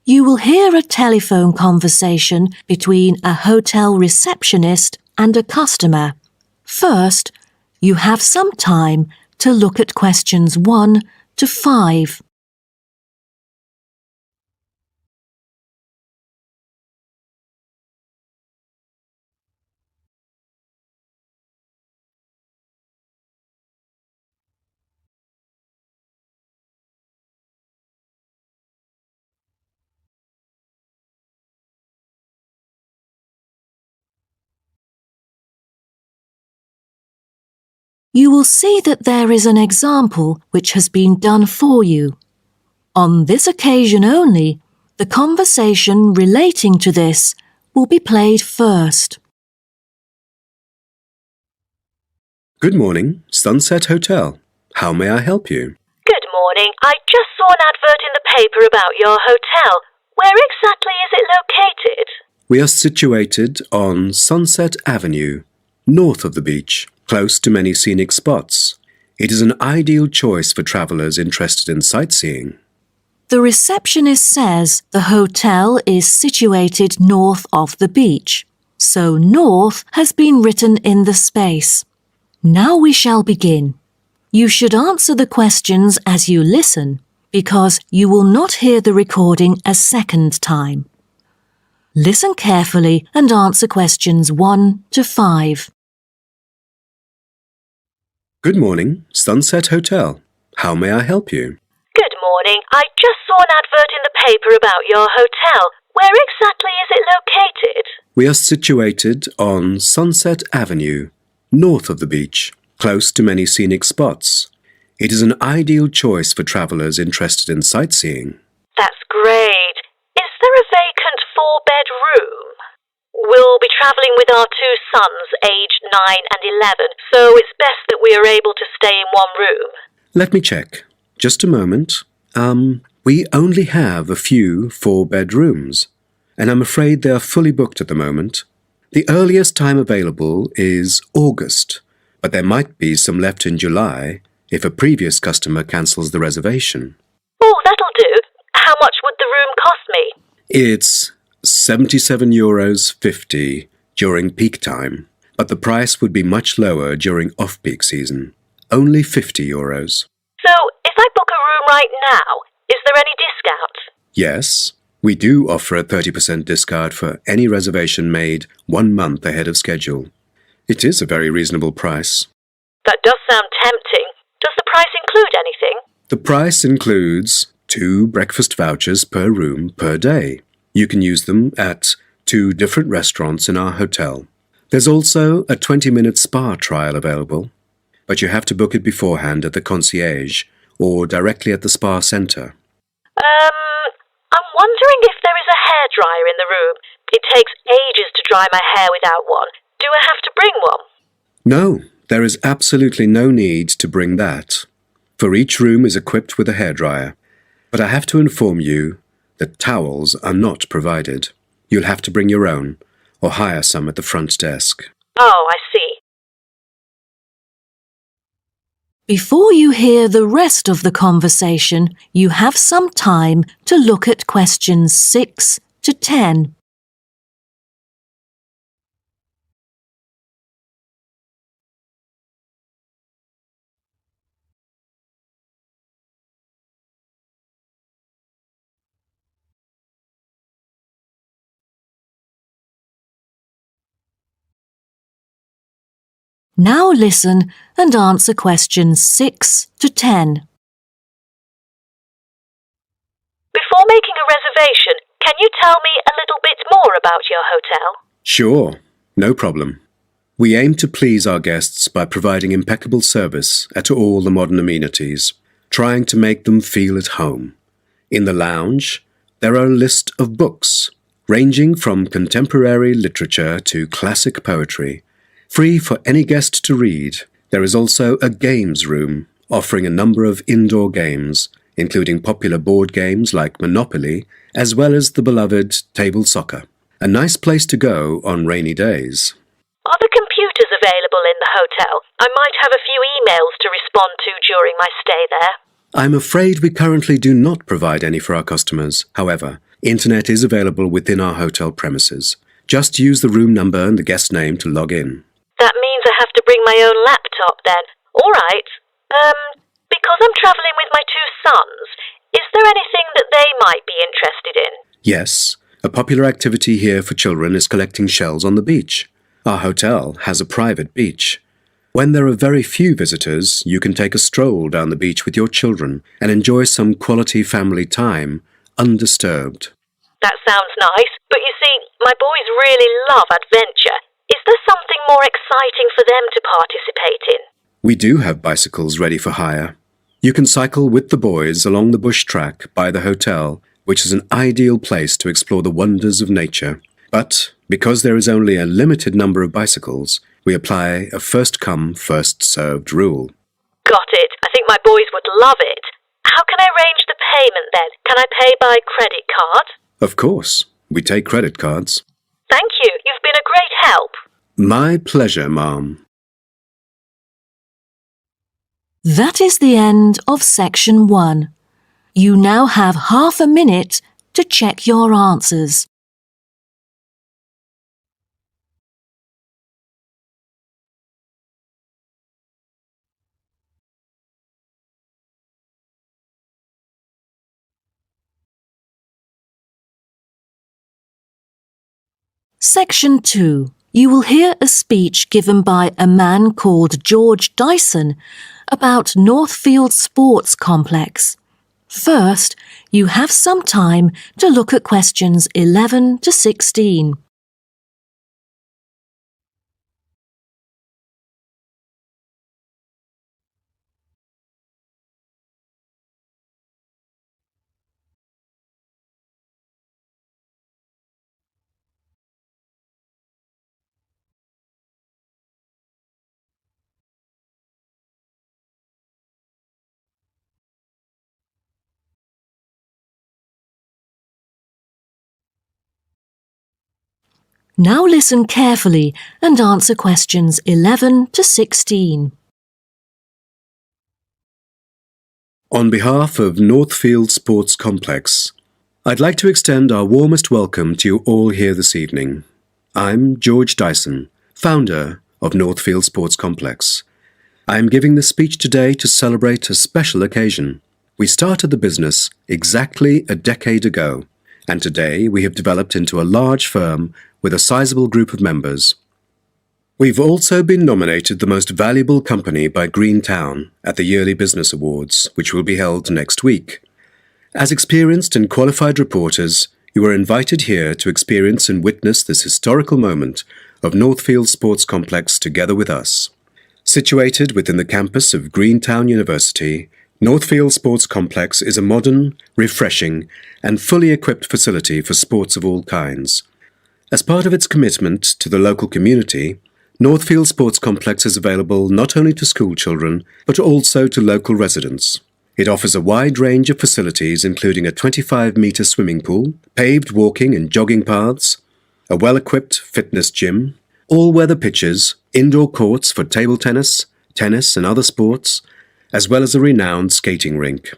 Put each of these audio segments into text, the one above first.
You will hear a telephone conversation between a hotel receptionist and a customer. First, you have some time to look at questions 1 to 5. You will see that there is an example which has been done for you. On this occasion only, the conversation relating to this will be played first. Good morning, Sunset Hotel. How may I help you? Good morning. I just saw an advert in the paper about your hotel. Where exactly is it located? We are situated on Sunset Avenue, north of the beach, close to many scenic spots. It is an ideal choice for travellers interested in sightseeing. The receptionist says the hotel is situated north of the beach, so north has been written in the space. Now we shall begin. You should answer the questions as you listen, because you will not hear the recording a second time. Listen carefully and answer questions 1 to 5. Good morning, Sunset Hotel. How may I help you? Good morning. I just saw an advert in the paper about your hotel. Where exactly is it located? We are situated on Sunset Avenue, north of the beach, close to many scenic spots. It is an ideal choice for travellers interested in sightseeing. That's great. Is there a vacant 4-bed room? We'll be travelling with our 2 sons, aged 9 and 11, so it's best that we are able to stay in one room. Let me check. Just a moment. We only have a few 4-bed rooms, and I'm afraid they are fully booked at the moment. The earliest time available is August, but there might be some left in July if a previous customer cancels the reservation. Oh, that'll do. How much would the room cost me? It's €77.50 during peak time, but the price would be much lower during off-peak season. Only €50. So, if I book a room right now, is there any discount? Yes, we do offer a 30% discount for any reservation made 1 month ahead of schedule. It is a very reasonable price. That does sound tempting. Does the price include anything? The price includes 2 breakfast vouchers per room per day. You can use them at 2 different restaurants in our hotel. There's also a 20-minute spa trial available, but you have to book it beforehand at the concierge or directly at the spa centre. I'm wondering if there is a hairdryer in the room. It takes ages to dry my hair without one. Do I have to bring one? No, there is absolutely no need to bring that, for each room is equipped with a hairdryer. But I have to inform you that towels are not provided. You'll have to bring your own, or hire some at the front desk. Oh, I see. Before you hear the rest of the conversation, you have some time to look at questions 6 to 10. Now listen and answer questions 6 to 10. Before making a reservation, can you tell me a little bit more about your hotel? Sure, no problem. We aim to please our guests by providing impeccable service at all the modern amenities, trying to make them feel at home. In the lounge, there are a list of books, ranging from contemporary literature to classic poetry, free for any guest to read. There is also a games room, offering a number of indoor games, including popular board games like Monopoly, as well as the beloved table soccer. A nice place to go on rainy days. Are the computers available in the hotel? I might have a few emails to respond to during my stay there. I'm afraid we currently do not provide any for our customers. However, Internet is available within our hotel premises. Just use the room number and the guest name to log in. That means I have to bring my own laptop then. All right. Because I'm travelling with my two sons, is there anything that they might be interested in? Yes, a popular activity here for children is collecting shells on the beach. Our hotel has a private beach. When there are very few visitors, you can take a stroll down the beach with your children and enjoy some quality family time, undisturbed. That sounds nice, but you see, my boys really love adventure. Is there something more exciting for them to participate in? We do have bicycles ready for hire. You can cycle with the boys along the bush track by the hotel, which is an ideal place to explore the wonders of nature. But because there is only a limited number of bicycles, we apply a first-come, first-served rule. Got it. I think my boys would love it. How can I arrange the payment then? Can I pay by credit card? Of course, we take credit cards. Thank you. You've been a great help. My pleasure, Ma'am. That is the end of section 1. You now have half a minute to check your answers. Section 2. You will hear a speech given by a man called George Dyson about Northfield Sports Complex. First, you have some time to look at questions 11 to 16. Now listen carefully and answer questions 11 to 16. On behalf of Northfield Sports Complex, I'd like to extend our warmest welcome to you all here this evening. I'm George Dyson, founder of Northfield Sports Complex. I am giving this speech today to celebrate a special occasion. We started the business exactly a decade ago, and today we have developed into a large firm with a sizable group of members. We've also been nominated the most valuable company by Greentown at the Yearly Business Awards, which will be held next week. As experienced and qualified reporters, you are invited here to experience and witness this historical moment of Northfield Sports Complex together with us. Situated within the campus of Greentown University, Northfield Sports Complex is a modern, refreshing, and fully equipped facility for sports of all kinds. As part of its commitment to the local community, Northfield Sports Complex is available not only to school children, but also to local residents. It offers a wide range of facilities including a 25-metre swimming pool, paved walking and jogging paths, a well-equipped fitness gym, all-weather pitches, indoor courts for table tennis, tennis and other sports, as well as a renowned skating rink.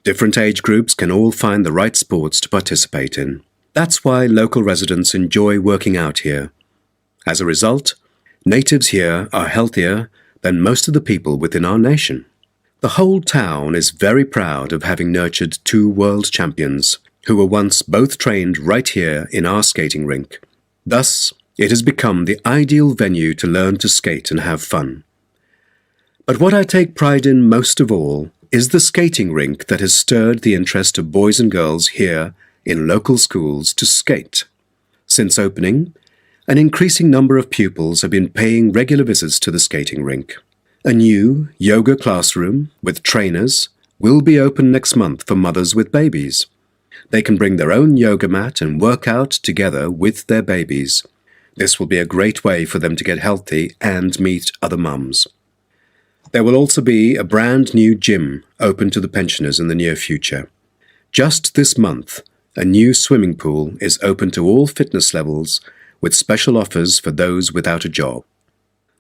Different age groups can all find the right sports to participate in. That's why local residents enjoy working out here. As a result, natives here are healthier than most of the people within our nation. The whole town is very proud of having nurtured two world champions who were once both trained right here in our skating rink. Thus, it has become the ideal venue to learn to skate and have fun. But what I take pride in most of all is the skating rink that has stirred the interest of boys and girls here in local schools to skate. Since opening, an increasing number of pupils have been paying regular visits to the skating rink. A new yoga classroom with trainers will be open next month for mothers with babies. They can bring their own yoga mat and work out together with their babies. This will be a great way for them to get healthy and meet other mums. There will also be a brand new gym open to the pensioners in the near future. Just this month, a new swimming pool is open to all fitness levels with special offers for those without a job.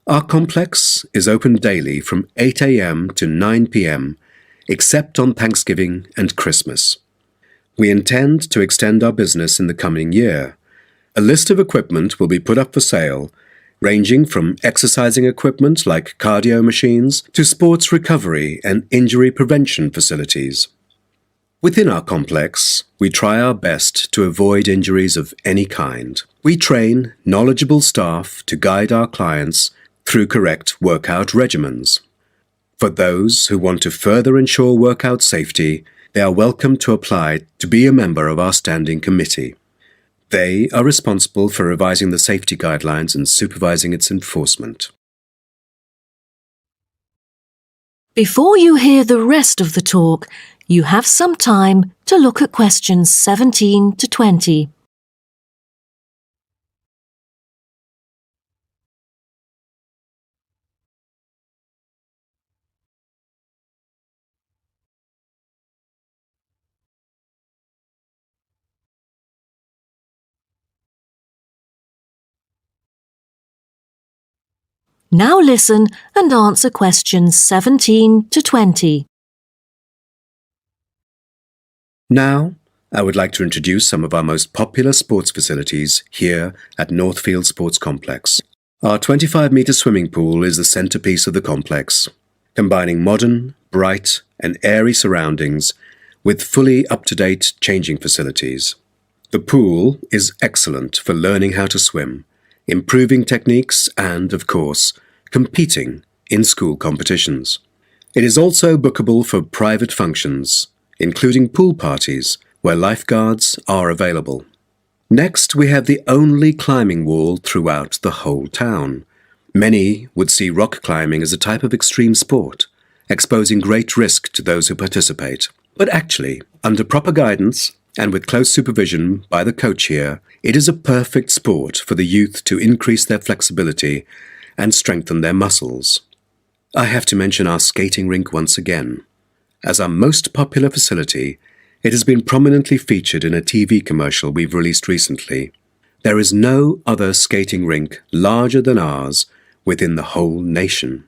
Our complex is open daily from 8 a.m. to 9 p.m. except on Thanksgiving and Christmas. We intend to extend our business in the coming year. A list of equipment will be put up for sale, ranging from exercising equipment like cardio machines to sports recovery and injury prevention facilities. Within our complex, we try our best to avoid injuries of any kind. We train knowledgeable staff to guide our clients through correct workout regimens. For those who want to further ensure workout safety, they are welcome to apply to be a member of our standing committee. They are responsible for revising the safety guidelines and supervising its enforcement. Before you hear the rest of the talk, you have some time to look at questions 17 to 20. Now listen and answer questions 17 to 20. Now, I would like to introduce some of our most popular sports facilities here at Northfield Sports Complex. Our 25-metre swimming pool is the centrepiece of the complex, combining modern, bright and airy surroundings with fully up-to-date changing facilities. The pool is excellent for learning how to swim, improving techniques and, of course, competing in school competitions. It is also bookable for private functions, including pool parties where lifeguards are available. Next, we have the only climbing wall throughout the whole town. Many would see rock climbing as a type of extreme sport, exposing great risk to those who participate. But actually, under proper guidance and with close supervision by the coach here, it is a perfect sport for the youth to increase their flexibility and strengthen their muscles. I have to mention our skating rink once again. As our most popular facility, it has been prominently featured in a TV commercial we've released recently. There is no other skating rink larger than ours within the whole nation.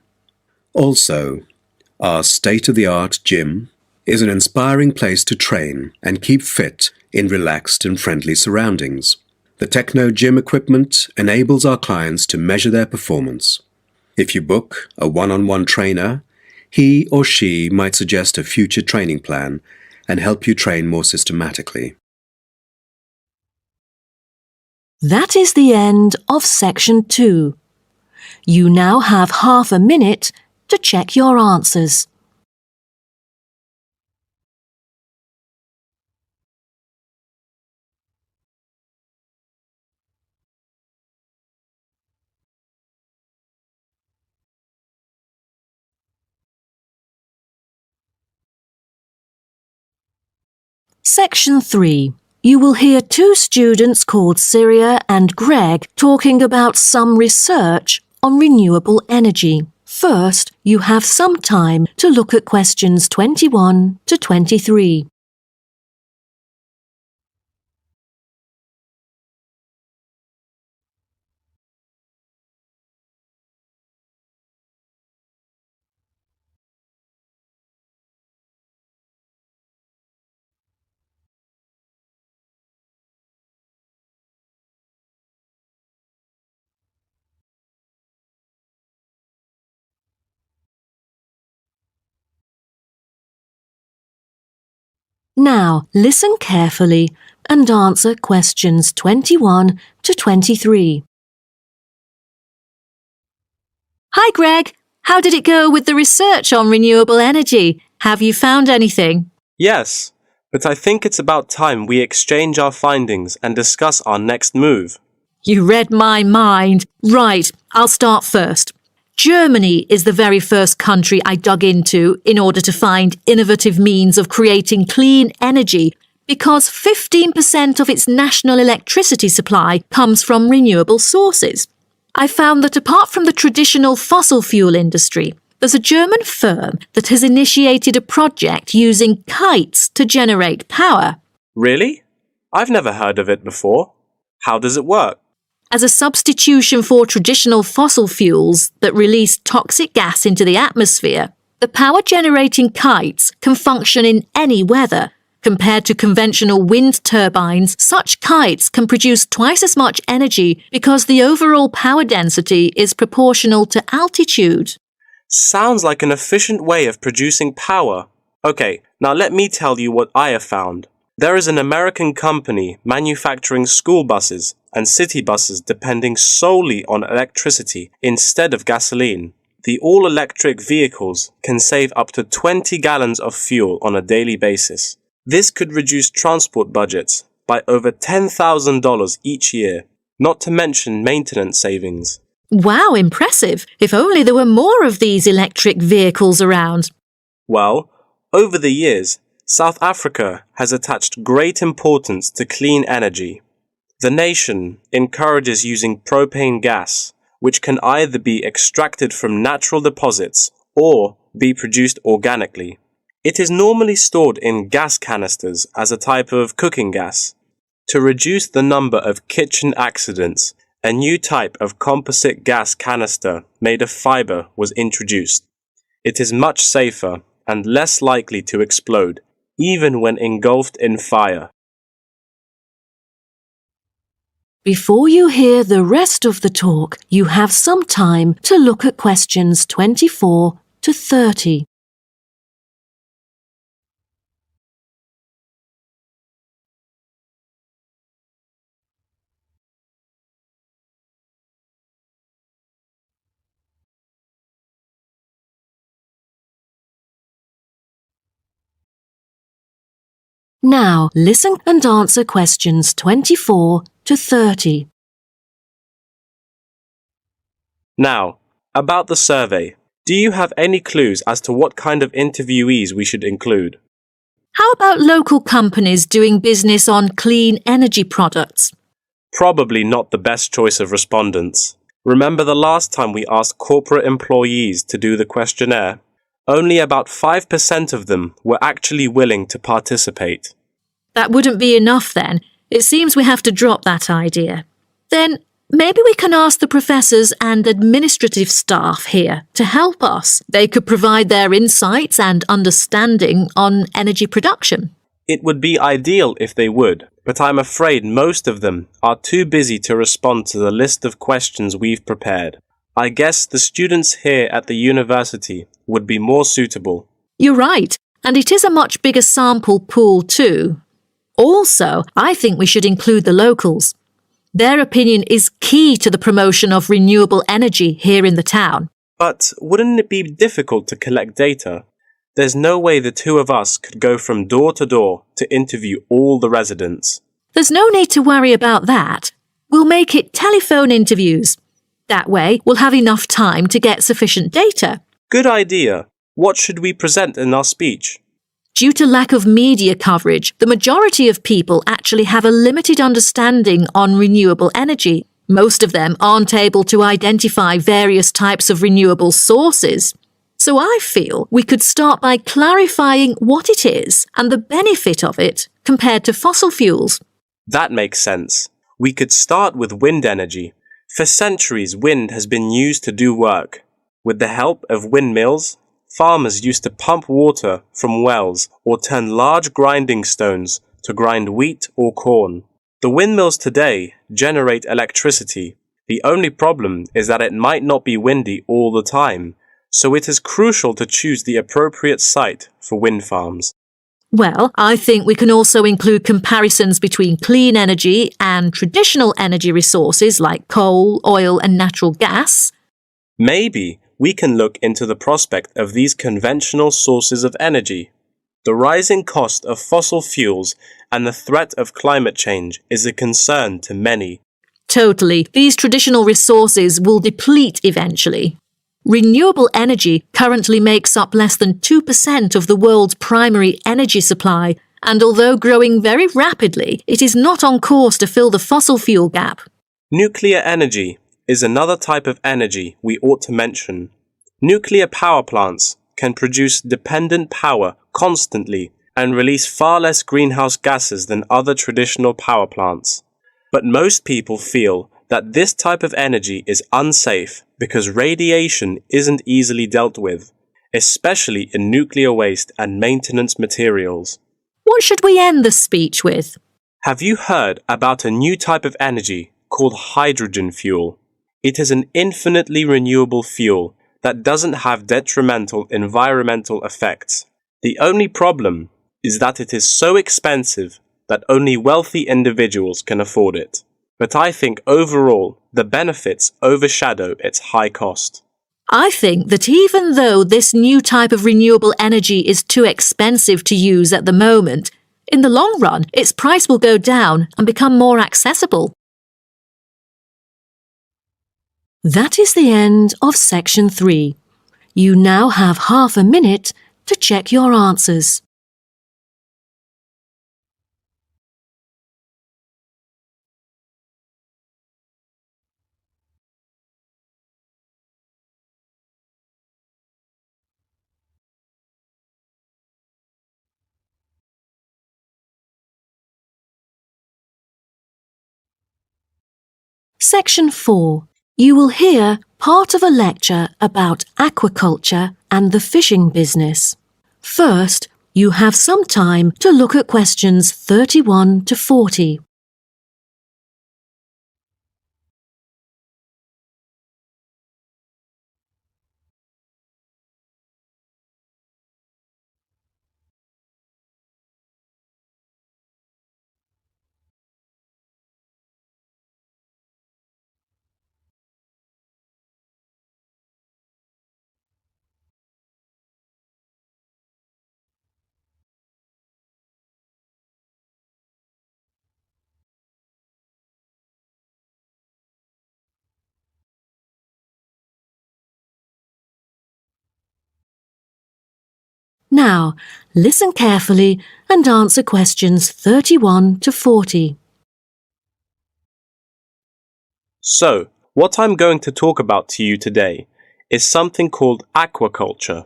Also, our state-of-the-art gym is an inspiring place to train and keep fit in relaxed and friendly surroundings. The Techno gym equipment enables our clients to measure their performance. If you book a one-on-one trainer, he or she might suggest a future training plan and help you train more systematically. That is the end of section 2. You now have half a minute to check your answers. Section 3. You will hear two students called Syria and Greg talking about some research on renewable energy. First, you have some time to look at questions 21 to 23. Now, listen carefully and answer questions 21 to 23. Hi, Greg. How did it go with the research on renewable energy? Have you found anything? Yes, but I think it's about time we exchange our findings and discuss our next move. You read my mind. Right, I'll start first. Germany is the very first country I dug into in order to find innovative means of creating clean energy because 15% of its national electricity supply comes from renewable sources. I found that apart from the traditional fossil fuel industry, there's a German firm that has initiated a project using kites to generate power. Really? I've never heard of it before. How does it work? As a substitution for traditional fossil fuels that release toxic gas into the atmosphere, the power-generating kites can function in any weather, Compared to conventional wind turbines, such kites can produce twice as much energy because the overall power density is proportional to altitude. Sounds like an efficient way of producing power. Okay, now let me tell you what I have found. There is an American company manufacturing school buses and city buses depending solely on electricity instead of gasoline. The all-electric vehicles can save up to 20 gallons of fuel on a daily basis. This could reduce transport budgets by over $10,000 each year, not to mention maintenance savings. Wow, impressive! If only there were more of these electric vehicles around. Well, over the years, South Africa has attached great importance to clean energy. The nation encourages using propane gas, which can either be extracted from natural deposits or be produced organically. It is normally stored in gas canisters as a type of cooking gas. To reduce the number of kitchen accidents, a new type of composite gas canister made of fiber was introduced. It is much safer and less likely to explode, even when engulfed in fire. Before you hear the rest of the talk, you have some time to look at questions 24 to 30. Now, listen and answer questions 24 to 30. Now, about the survey. Do you have any clues as to what kind of interviewees we should include? How about local companies doing business on clean energy products? Probably not the best choice of respondents. Remember the last time we asked corporate employees to do the questionnaire? Only about 5% of them were actually willing to participate. That wouldn't be enough then. It seems we have to drop that idea. Then maybe we can ask the professors and administrative staff here to help us. They could provide their insights and understanding on energy production. It would be ideal if they would, but I'm afraid most of them are too busy to respond to the list of questions we've prepared. I guess the students here at the university would be more suitable. You're right, and it is a much bigger sample pool too. Also, I think we should include the locals. Their opinion is key to the promotion of renewable energy here in the town. But wouldn't it be difficult to collect data? There's no way the two of us could go from door to door to interview all the residents. There's no need to worry about that. We'll make it telephone interviews. That way, we'll have enough time to get sufficient data. Good idea. What should we present in our speech? Due to lack of media coverage, the majority of people actually have a limited understanding on renewable energy. Most of them aren't able to identify various types of renewable sources. So I feel we could start by clarifying what it is and the benefit of it compared to fossil fuels. That makes sense. We could start with wind energy. For centuries, wind has been used to do work. With the help of windmills, farmers used to pump water from wells or turn large grinding stones to grind wheat or corn. The windmills today generate electricity. The only problem is that it might not be windy all the time, so it is crucial to choose the appropriate site for wind farms. Well, I think we can also include comparisons between clean energy and traditional energy resources like coal, oil, and natural gas. Maybe we can look into the prospect of these conventional sources of energy. The rising cost of fossil fuels and the threat of climate change is a concern to many. Totally. These traditional resources will deplete eventually. Renewable energy currently makes up less than 2% of the world's primary energy supply, and although growing very rapidly, it is not on course to fill the fossil fuel gap. Nuclear energy is another type of energy we ought to mention. Nuclear power plants can produce dependent power constantly and release far less greenhouse gases than other traditional power plants. But most people feel that this type of energy is unsafe because radiation isn't easily dealt with, especially in nuclear waste and maintenance materials. What should we end the speech with? Have you heard about a new type of energy called hydrogen fuel? It is an infinitely renewable fuel that doesn't have detrimental environmental effects. The only problem is that it is so expensive that only wealthy individuals can afford it. But I think overall, the benefits overshadow its high cost. I think that even though this new type of renewable energy is too expensive to use at the moment, in the long run, its price will go down and become more accessible. That is the end of section 3. You now have half a minute to check your answers. Section 4. You will hear part of a lecture about aquaculture and the fishing business. First, you have some time to look at questions 31 to 40. Now, listen carefully and answer questions 31 to 40. So, what I'm going to talk about to you today is something called aquaculture.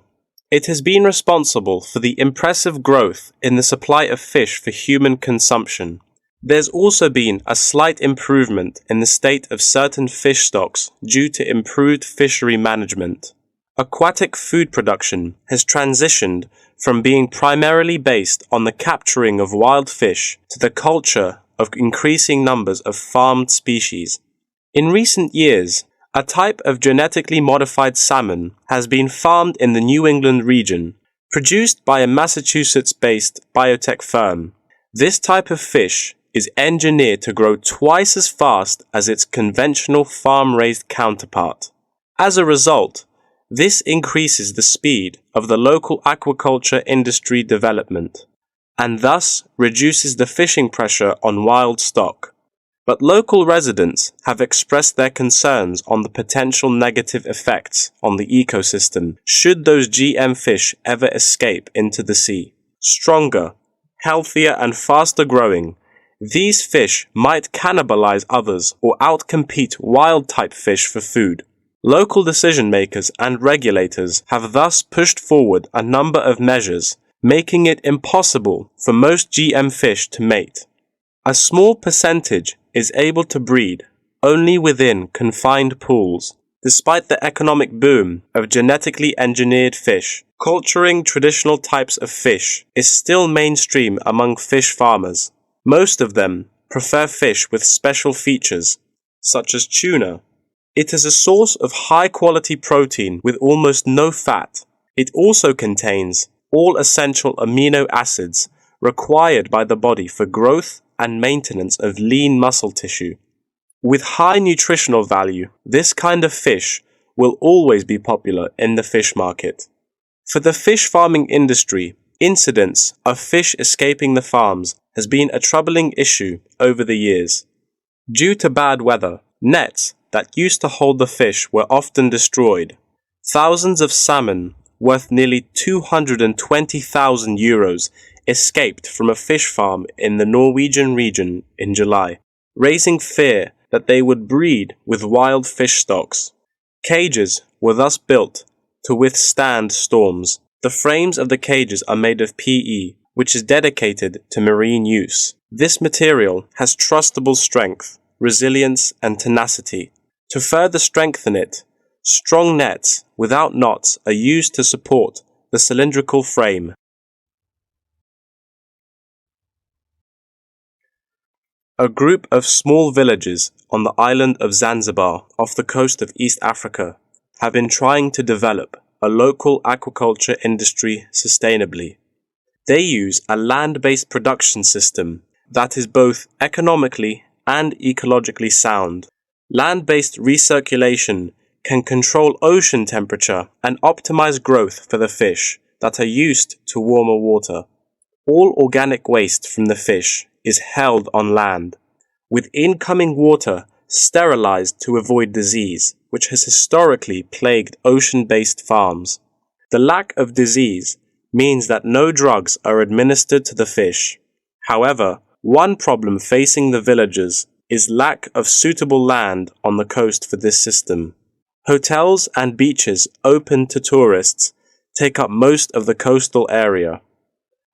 It has been responsible for the impressive growth in the supply of fish for human consumption. There's also been a slight improvement in the state of certain fish stocks due to improved fishery management. Aquatic food production has transitioned from being primarily based on the capturing of wild fish to the culture of increasing numbers of farmed species. In recent years, a type of genetically modified salmon has been farmed in the New England region, produced by a Massachusetts-based biotech firm. This type of fish is engineered to grow twice as fast as its conventional farm-raised counterpart. As a result, this increases the speed of the local aquaculture industry development, and thus reduces the fishing pressure on wild stock. But local residents have expressed their concerns on the potential negative effects on the ecosystem should those GM fish ever escape into the sea. Stronger, healthier and faster growing, these fish might cannibalize others or outcompete wild-type fish for food. Local decision-makers and regulators have thus pushed forward a number of measures, making it impossible for most GM fish to mate. A small percentage is able to breed only within confined pools. Despite the economic boom of genetically engineered fish, culturing traditional types of fish is still mainstream among fish farmers. Most of them prefer fish with special features, such as tuna. It is a source of high-quality protein with almost no fat. It also contains all essential amino acids required by the body for growth and maintenance of lean muscle tissue. With high nutritional value, this kind of fish will always be popular in the fish market. For the fish farming industry, incidents of fish escaping the farms has been a troubling issue over the years. Due to bad weather, nets that used to hold the fish were often destroyed. Thousands of salmon, worth nearly 220,000 euros, escaped from a fish farm in the Norwegian region in July, raising fear that they would breed with wild fish stocks. Cages were thus built to withstand storms. The frames of the cages are made of PE, which is dedicated to marine use. This material has trustable strength, resilience, and tenacity. To further strengthen it, strong nets without knots are used to support the cylindrical frame. A group of small villages on the island of Zanzibar off the coast of East Africa have been trying to develop a local aquaculture industry sustainably. They use a land-based production system that is both economically and ecologically sound. Land-based recirculation can control ocean temperature and optimize growth for the fish that are used to warmer water. All organic waste from the fish is held on land, with incoming water sterilized to avoid disease, which has historically plagued ocean-based farms. The lack of disease means that no drugs are administered to the fish. However, one problem facing the villagers is lack of suitable land on the coast for this system. Hotels and beaches open to tourists take up most of the coastal area.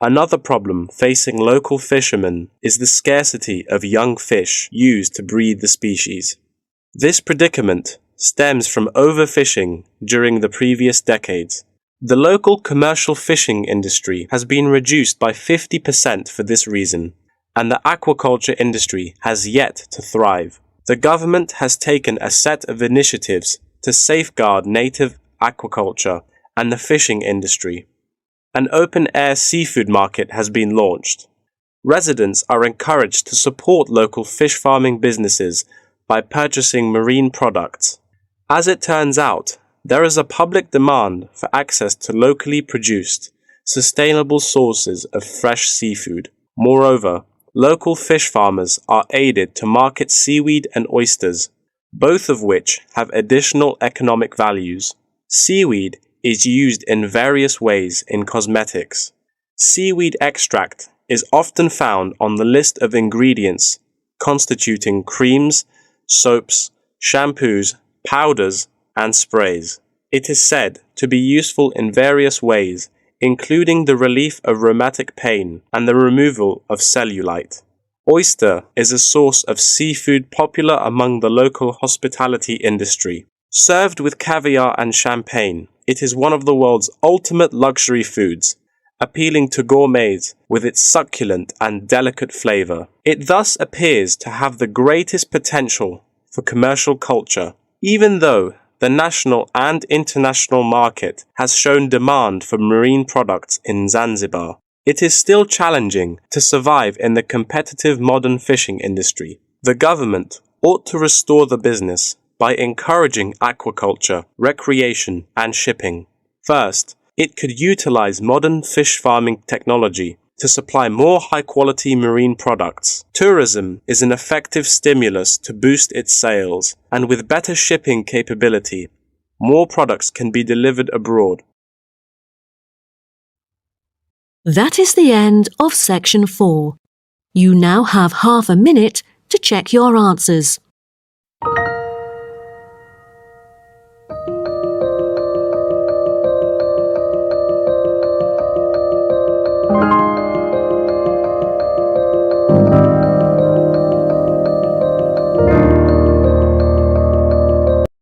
Another problem facing local fishermen is the scarcity of young fish used to breed the species. This predicament stems from overfishing during the previous decades. The local commercial fishing industry has been reduced by 50% for this reason, and the aquaculture industry has yet to thrive. The government has taken a set of initiatives to safeguard native aquaculture and the fishing industry. An open-air seafood market has been launched. Residents are encouraged to support local fish farming businesses by purchasing marine products. As it turns out, there is a public demand for access to locally produced, sustainable sources of fresh seafood. Moreover, local fish farmers are aided to market seaweed and oysters, both of which have additional economic values. Seaweed is used in various ways in cosmetics. Seaweed extract is often found on the list of ingredients constituting creams, soaps, shampoos, powders, and sprays. It is said to be useful in various ways, including the relief of rheumatic pain and the removal of cellulite. Oyster is a source of seafood popular among the local hospitality industry. Served with caviar and champagne, it is one of the world's ultimate luxury foods, appealing to gourmets with its succulent and delicate flavor. It thus appears to have the greatest potential for commercial culture, even though the national and international market has shown demand for marine products in Zanzibar. It is still challenging to survive in the competitive modern fishing industry. The government ought to restore the business by encouraging aquaculture, recreation, and shipping. First, it could utilize modern fish farming technology to supply more high-quality marine products. Tourism is an effective stimulus to boost its sales, and with better shipping capability, more products can be delivered abroad. That is the end of section 4. You now have half a minute to check your answers.